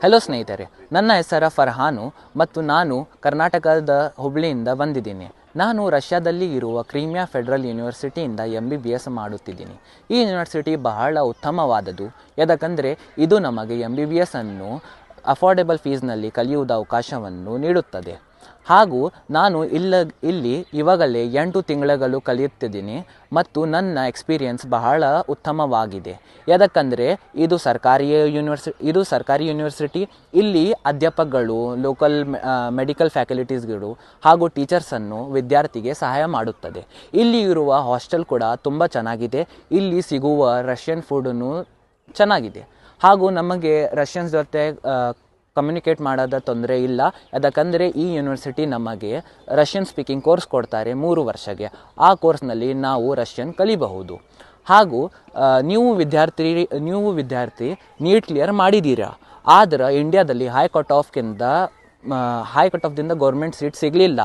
Hello ಸ್ನೇಹಿತರೆ, ನನ್ನ ಹೆಸರು ಫರ್ಹಾನು ಮತ್ತು ನಾನು ಕರ್ನಾಟಕದ ಹುಬ್ಳಿಯಿಂದ ಬಂದಿದ್ದೀನಿ. ನಾನು ರಷ್ಯಾದಲ್ಲಿ ಇರುವ ಕ್ರೀಮಿಯಾ ಫೆಡರಲ್ ಯೂನಿವರ್ಸಿಟಿಯಿಂದ MBBS ಮಾಡುತ್ತಿದ್ದೀನಿ. ಈ ಯೂನಿವರ್ಸಿಟಿ ಬಹಳ ಉತ್ತಮವಾದದ್ದು. ಯಾಕಂದರೆ ಇದು ನಮಗೆ MBBS ಅನ್ನು ಅಫೋರ್ಡೆಬಲ್ ಫೀಸ್ನಲ್ಲಿ ಕಲಿಯುವ ಅವಕಾಶವನ್ನು ನೀಡುತ್ತದೆ. ಹಾಗೂ ನಾನು ಇಲ್ಲಿ ಇವಾಗಲೇ 8 ತಿಂಗಳು ಕಲಿಯುತ್ತಿದ್ದೀನಿ ಮತ್ತು ನನ್ನ ಎಕ್ಸ್ಪೀರಿಯನ್ಸ್ ಬಹಳ ಉತ್ತಮವಾಗಿದೆ. ಯಾಕಂದರೆ ಇದು ಸರ್ಕಾರಿ ಯೂನಿವರ್ಸಿಟಿ. ಇಲ್ಲಿ ಅಧ್ಯಾಪಕಗಳು, ಲೋಕಲ್ ಮೆಡಿಕಲ್ ಫ್ಯಾಕಲ್ಟೀಸ್ಗಳು ಹಾಗೂ ಟೀಚರ್ಸನ್ನು ವಿದ್ಯಾರ್ಥಿಗೆ ಸಹಾಯ ಮಾಡುತ್ತದೆ. ಇಲ್ಲಿ ಇರುವ ಹಾಸ್ಟೆಲ್ ಕೂಡ ತುಂಬ ಚೆನ್ನಾಗಿದೆ. ಇಲ್ಲಿ ಸಿಗುವ ರಷ್ಯನ್ ಫುಡನ್ನು ಚೆನ್ನಾಗಿದೆ ಹಾಗೂ ನಮಗೆ ರಷ್ಯನ್ಸ್ ಜೊತೆ ಕಮ್ಯುನಿಕೇಟ್ ಮಾಡೋದ ತೊಂದರೆ ಇಲ್ಲ. ಯಾಕಂದರೆ ಈ ಯೂನಿವರ್ಸಿಟಿ ನಮಗೆ ರಷ್ಯನ್ ಸ್ಪೀಕಿಂಗ್ ಕೋರ್ಸ್ ಕೊಡ್ತಾರೆ 3 ವರ್ಷಕ್ಕೆ. ಆ ಕೋರ್ಸ್ನಲ್ಲಿ ನಾವು ರಷ್ಯನ್ ಕಲಿಬಹುದು. ಹಾಗೂ ನೀವು ವಿದ್ಯಾರ್ಥಿ ನೀಟ್ ಕ್ಲಿಯರ್ ಮಾಡಿದ್ದೀರಾ, ಆದರೆ ಇಂಡಿಯಾದಲ್ಲಿ ಹೈ ಕಟ್ ಆಫ್ದಿಂದ ಗೌರ್ಮೆಂಟ್ ಸೀಟ್ ಸಿಗಲಿಲ್ಲ.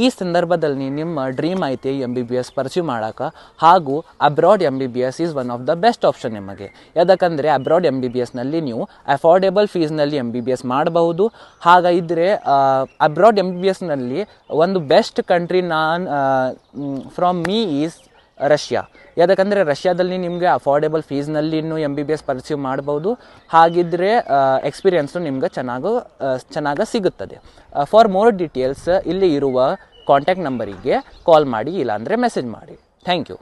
ಈ ಸಂದರ್ಭದಲ್ಲಿ ನಿಮ್ಮ ಡ್ರೀಮ್ ಐತೆ MBBS ಪರ್ಸ್ಯೂ ಮಾಡೋಕೆ. ಹಾಗೂ abroad MBBS is one of the best option ನಿಮಗೆ. ಯಾಕಂದರೆ ಅಬ್ರಾಡ್ MBBSನಲ್ಲಿ ನೀವು ಅಫೋರ್ಡೆಬಲ್ ಫೀಸ್ನಲ್ಲಿ MBBS ಮಾಡಬಹುದು. ಹಾಗಿದ್ದರೆ ಅಬ್ರಾಡ್ MBBSನಲ್ಲಿ ಒಂದು best country from me is Russia. ಯಾಕಂದರೆ ರಷ್ಯಾದಲ್ಲಿ ನಿಮಗೆ ಅಫೋರ್ಡೆಬಲ್ ಫೀಸ್ನಲ್ಲಿ MBBS ಪರ್ಸ್ಯೂ ಮಾಡ್ಬೋದು. ಹಾಗಿದ್ದರೆ ಎಕ್ಸ್ಪೀರಿಯನ್ಸು ನಿಮ್ಗೆ ಚೆನ್ನಾಗಿ ಸಿಗುತ್ತದೆ. ಫಾರ್ ಮೋರ್ ಡೀಟೇಲ್ಸ್ ಇಲ್ಲಿ ಇರುವ ಕಾಂಟ್ಯಾಕ್ಟ್ ನಂಬರಿಗೆ ಕಾಲ್ ಮಾಡಿ, ಇಲ್ಲಾಂದರೆ ಮೆಸೇಜ್ ಮಾಡಿ. Thank you.